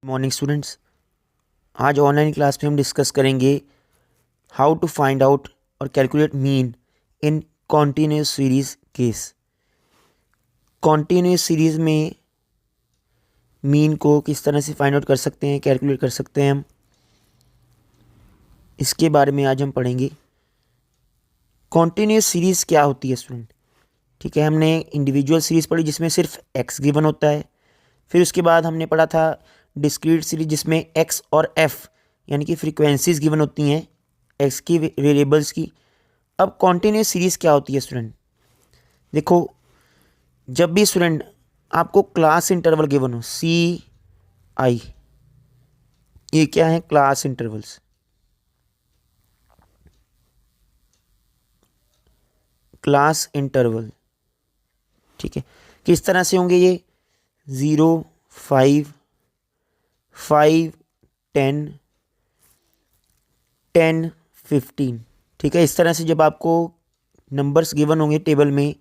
Morning students, आज online class में हम डिस्कस करेंगे हाउ टू फाइंड आउट और calculate mean in continuous series case. Continuous series में मीन को किस तरह से फाइंड आउट कर सकते हैं, कैलकुलेट कर सकते हैं हम, इसके बारे में आज हम पढ़ेंगे। कॉन्टिन्यूस सीरीज क्या होती है स्टूडेंट? ठीक है, हमने इंडिविजुअल सीरीज पढ़ी जिसमें सिर्फ एक्स गिवन होता है। फिर उसके बाद हमने पढ़ा था डिस्क्रीट सीरीज जिसमें एक्स और एफ यानी कि फ्रीक्वेंसीज गिवन होती हैं एक्स की वेरिएबल्स की। अब कॉन्टिन्यूस सीरीज क्या होती है स्टूडेंट? देखो, जब भी स्टूडेंट आपको क्लास इंटरवल गिवन हो सी आई, ये क्या है? Class intervals. क्लास इंटरवल, ठीक है, किस तरह से होंगे ये? 0, 5, 5, 10, 10, 15। ठीक है, इस तरह से जब आपको नंबर्स गिवन होंगे टेबल में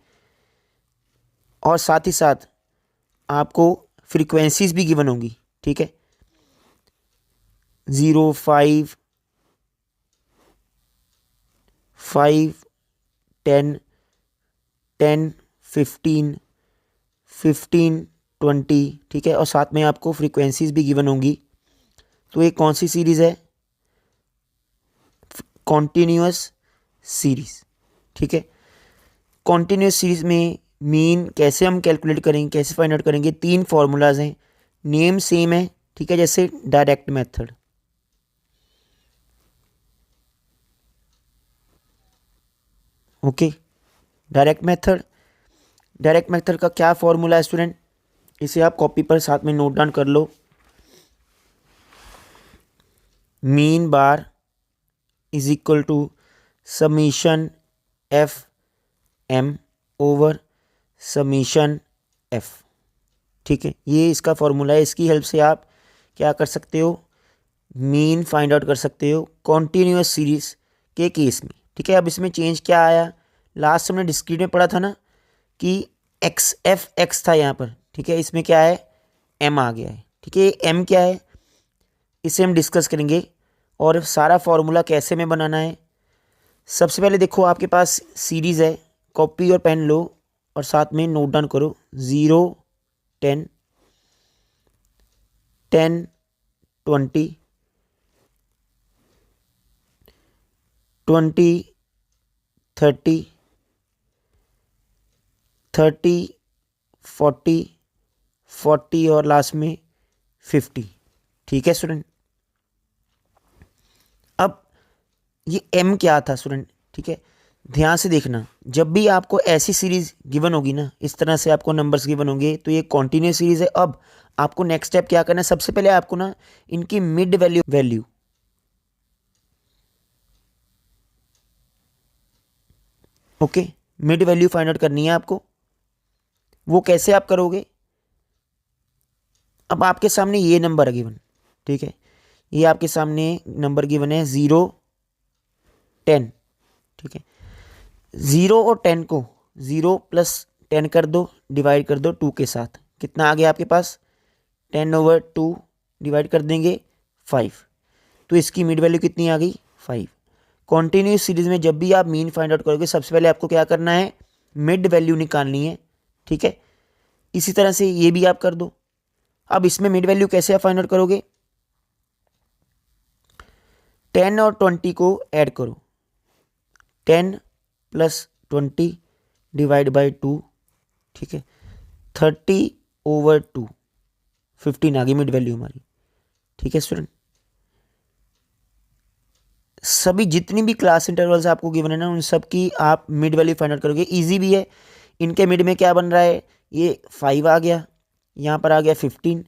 और साथ ही साथ आपको फ्रीक्वेंसीज भी गिवन होंगी। ठीक है, 0, 5, 5, 10, 10, 15, 15, 20। ठीक है, और साथ में आपको फ्रीक्वेंसीज भी गिवन होंगी। तो ये कौन सी सीरीज है? Continuous series. ठीक है, कॉन्टिन्यूअस सीरीज में मीन कैसे हम कैलकुलेट करेंगे, कैसे फाइंड आउट करेंगे? 3 फॉर्मूलाज हैं, नेम सेम है। ठीक है, जैसे direct method. Okay, direct method का क्या फॉर्मूला है स्टूडेंट? इसे आप कॉपी पर साथ में नोट डाउन कर लो। Mean bar is equal to summation f m over summation f. ठीक है, ये इसका फॉर्मूला है। इसकी हेल्प से आप क्या कर सकते हो? मीन फाइंड आउट कर सकते हो कॉन्टिन्यूअस सीरीज के केस में। ठीक है, अब इसमें चेंज क्या आया? लास्ट हमने डिस्क्रीट में पढ़ा था ना कि एक्स एफ एक्स था यहाँ पर। ठीक है, इसमें क्या है? एम आ गया है। ठीक है, एम क्या है इसे हम डिस्कस करेंगे और सारा फॉर्मूला कैसे में बनाना है। सबसे पहले देखो, आपके पास सीरीज है, कॉपी और पेन लो और साथ में नोट डाउन करो। 0, 10, 10, 20, 20, 30, 30, 40, 40 और लास्ट में 50। ठीक है स्टूडेंट, अब ये m क्या था स्टूडेंट? ठीक है, ध्यान से देखना, जब भी आपको ऐसी सीरीज गिवन होगी ना, इस तरह से आपको नंबर्स गिवन होंगे, तो ये कॉन्टिन्यूस सीरीज है। अब आपको नेक्स्ट स्टेप क्या करना है? सबसे पहले आपको ना इनकी mid value okay, mid value find out करनी है आपको। वो कैसे आप करोगे? अब आपके सामने ये नंबर है गिवन। ठीक है, ये आपके सामने नंबर गिवन है 0, 10। ठीक है, 0 और 10 को 0 प्लस 10 कर दो, डिवाइड कर दो 2 के साथ। कितना आ गया आपके पास? 10/2 डिवाइड कर देंगे 5। तो इसकी मिड वैल्यू कितनी आ गई? 5। कॉन्टिन्यूस सीरीज में जब भी आप मीन फाइंड आउट करोगे, सबसे पहले आपको क्या करना है? मिड वैल्यू निकालनी है। ठीक है, इसी तरह से ये भी आप कर दो। अब इसमें मिड वैल्यू कैसे आप फाइंड आउट करोगे? 10 और 20 को ऐड करो, 10 प्लस 20 डिवाइड बाई 2। ठीक है, 30/2, 15 आ गई मिड वैल्यू हमारी। ठीक है स्टूडेंट, सभी जितनी भी क्लास इंटरवल्स आपको गिवन है ना, उन सब की आप मिड वैल्यू फाइंड आउट करोगे। इजी भी है। इनके मिड में क्या बन रहा है? ये 5 आ गया, यहाँ पर आ गया 15।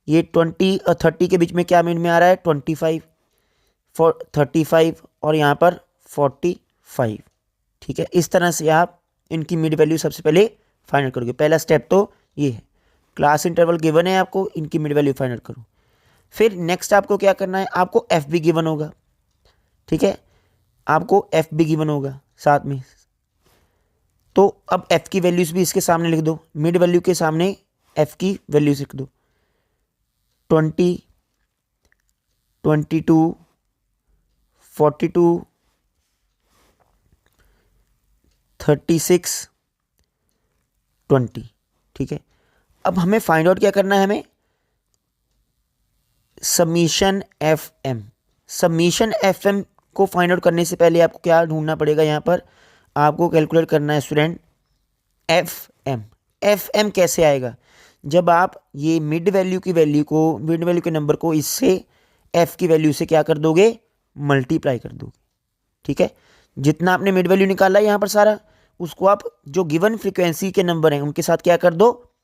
ये 20 और 30 के बीच में क्या मिड में आ रहा है? 25, 35 और यहाँ पर 45। ठीक है, इस तरह से आप इनकी मिड वैल्यू सबसे पहले फाइंड आउट करोगे। पहला स्टेप तो ये है, क्लास इंटरवल गिवन है आपको, इनकी मिड वैल्यू फाइंड आउट करो। फिर नेक्स्ट आपको क्या करना है? आपको एफ भी गिवन होगा। ठीक है, आपको एफ भी गिवन होगा साथ में। तो अब एफ की वैल्यूज भी इसके सामने लिख दो, मिड वैल्यू के सामने एफ की वैल्यूज लिख दो। 20, 22, 42, 36, 20। ठीक है, अब हमें फाइंड आउट क्या करना है, हमें summation f m. Summation f m को फाइंड आउट करने से पहले आपको क्या ढूंढना पड़ेगा, यहाँ पर आपको कैलकुलेट करना है student f m. F m कैसे आएगा, जब आप ये मिड वैल्यू के नंबर को इससे एफ की वैल्यू से क्या कर दोगे, मल्टीप्लाई कर दोगे। ठीक है, जितना आपने मिड वैल्यू निकाला है यहाँ पर सारा, उसको आप जो गिवन फ्रीक्वेंसी के नंबर हैं उनके साथ क्या कर दो,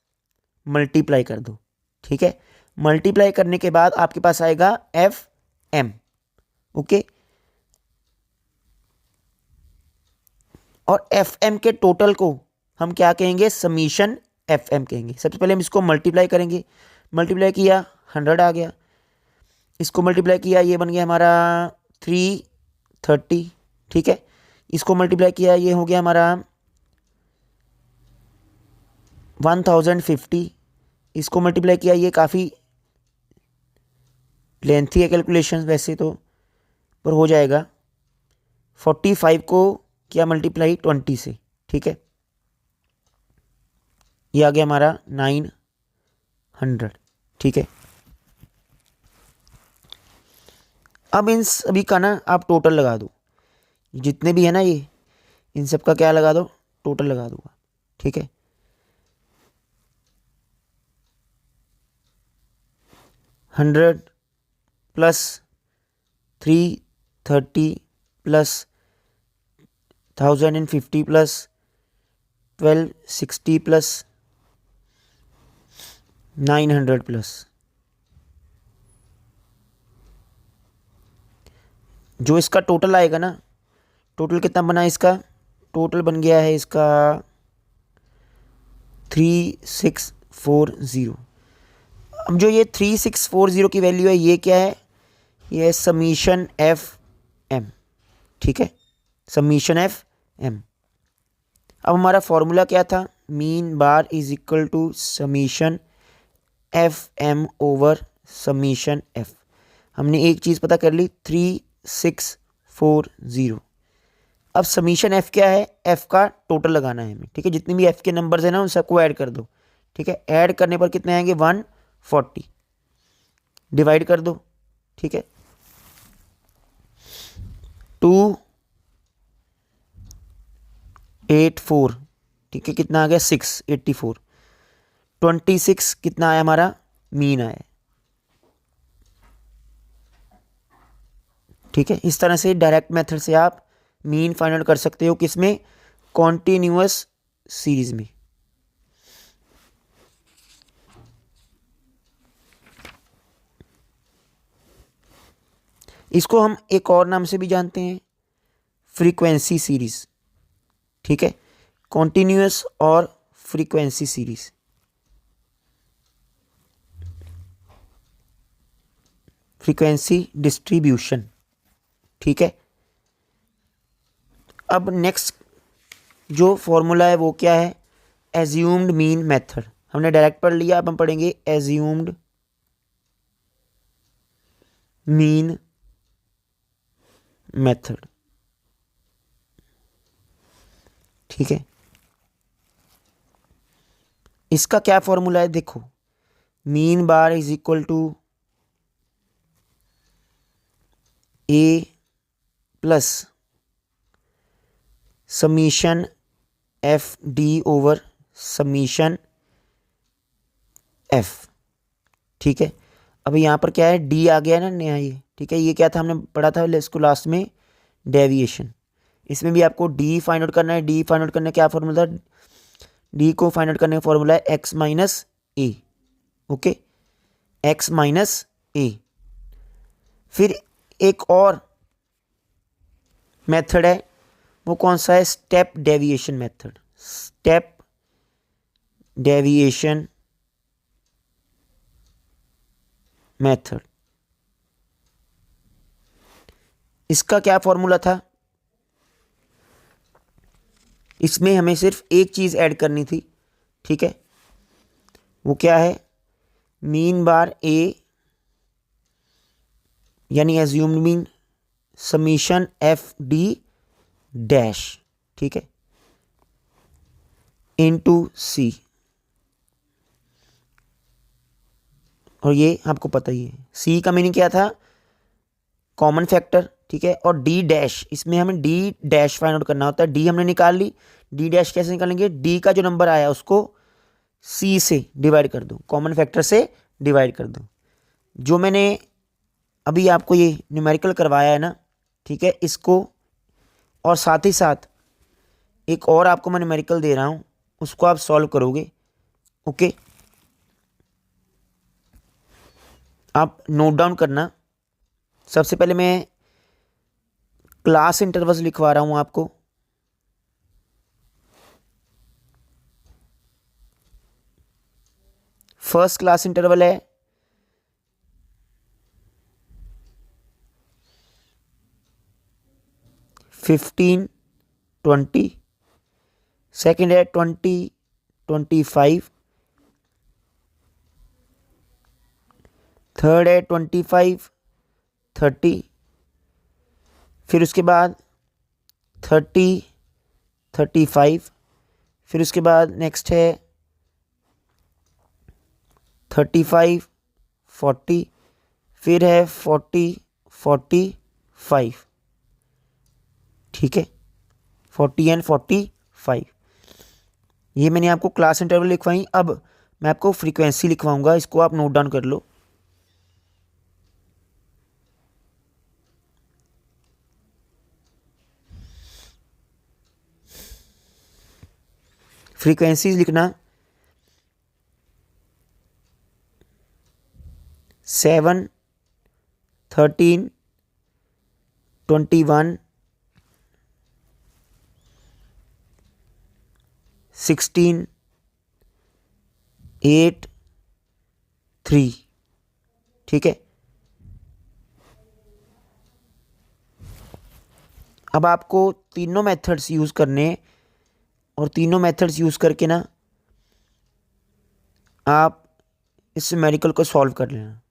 मल्टीप्लाई कर दो। ठीक है, मल्टीप्लाई करने के बाद आपके पास आएगा एफ एम। ओके, और एफ एम के टोटल को हम क्या कहेंगे, समीशन एफ एम कहेंगे। सबसे पहले हम इसको मल्टीप्लाई करेंगे, मल्टीप्लाई किया 100 आ गया, इसको मल्टीप्लाई किया ये बन गया हमारा 330। ठीक है, इसको मल्टीप्लाई किया ये हो गया हमारा 1050। इसको मल्टीप्लाई किया, ये काफ़ी लेंथी है कैलकुलेशन वैसे तो, पर हो जाएगा। 45 को किया मल्टीप्लाई 20 से। ठीक है, ये आ गया हमारा 900। ठीक है, अब इन सभी का ना आप टोटल लगा दो, जितने भी है ना ये, इन सब का क्या लगा दो, टोटल लगा दूंगा। ठीक है, 100 plus 330 plus 1050 plus 1260 plus 900 plus, जो इसका टोटल आएगा ना, टोटल कितना बना इसका, टोटल बन गया है इसका 3640। अब जो ये 3640 की वैल्यू है ये क्या है, ये है समीशन एफ एम। ठीक है, समीशन एफ एम। अब हमारा फॉर्मूला क्या था, mean bar is equal to summation f m over summation f. हमने एक चीज़ पता कर ली, 3640। अब समीशन एफ क्या है, एफ का टोटल लगाना है हमें। ठीक है, जितने भी एफ के नंबर्स हैं ना उन सबको ऐड कर दो। ठीक है, ऐड करने पर कितने आएंगे, 140, डिवाइड कर दो। ठीक है, 284। ठीक है, कितना आ गया, 684। 26 कितना आया हमारा, मीन आया। ठीक है, इस तरह से डायरेक्ट मेथड से आप मीन फाइंड आउट कर सकते हो, किसमें, कॉन्टिन्यूअस सीरीज में। इसको हम एक और नाम से भी जानते हैं, फ्रीक्वेंसी सीरीज। ठीक है, कॉन्टिन्यूअस और फ्रीक्वेंसी सीरीज। Frequency distribution. ठीक है, अब नेक्स्ट जो फॉर्मूला है वो क्या है, एज्यूम्ड मीन मेथड। हमने डायरेक्ट पढ़ लिया, अब हम पढ़ेंगे एज्यूम्ड मीन मेथड। ठीक है, इसका क्या फॉर्मूला है, देखो, mean bar is equal to a plus summation f d over summation f. ठीक है, अब यहाँ पर क्या है, डी आ गया ना नया ये। ठीक है, ये क्या था, हमने पढ़ा था इसको लास्ट में, डेविएशन। इसमें भी आपको डी फाइंड आउट करना है। डी फाइंड आउट करने क्या फॉर्मूला था, डी को फाइंड आउट करने का फॉर्मूला है एक्स माइनस ए। ओके, एक्स माइनस ए। फिर एक और मेथड है, वो कौन सा है, step deviation method. Step deviation method, इसका क्या फॉर्मूला था, इसमें हमें सिर्फ एक चीज़ ऐड करनी थी। ठीक है, वो क्या है, मीन बार ए, यानी assumed mean summation f D dash, ठीक है, इनटू सी, और ये आपको पता ही है सी का मीनिंग क्या था, कॉमन फैक्टर, ठीक है, और डी डैश, इसमें हमें डी डैश फाइंड आउट करना होता है। डी हमने निकाल ली, डी डैश कैसे निकालेंगे, डी का जो नंबर आया उसको सी से डिवाइड कर दो, कॉमन फैक्टर से डिवाइड कर दो। जो मैंने अभी आपको ये न्यूमेरिकल करवाया है ना, ठीक है, इसको और साथ ही साथ एक और आपको मैं न्यूमेरिकल दे रहा हूँ, उसको आप सॉल्व करोगे। ओके, आप नोट डाउन करना। सबसे पहले मैं क्लास इंटरवल्स लिखवा रहा हूँ आपको। फर्स्ट क्लास इंटरवल है 15-20, सेकेंड है 20-25, थर्ड है 25-30, फिर उसके बाद 30-35, फिर उसके बाद नेक्स्ट है 35-40, फिर है 40-45, ठीक है, 40 एंड 45। ये मैंने आपको क्लास इंटरवल लिखवाई। अब मैं आपको फ्रीक्वेंसी लिखवाऊंगा, इसको आप नोट डाउन कर लो। फ्रीक्वेंसीज लिखना 7, 13, 21, 16, 8, 3, ठीक है। अब आपको तीनों मेथड्स यूज़ करने, और तीनों मेथड्स यूज़ करके ना आप इस न्यूमेरिकल को सॉल्व कर लेना।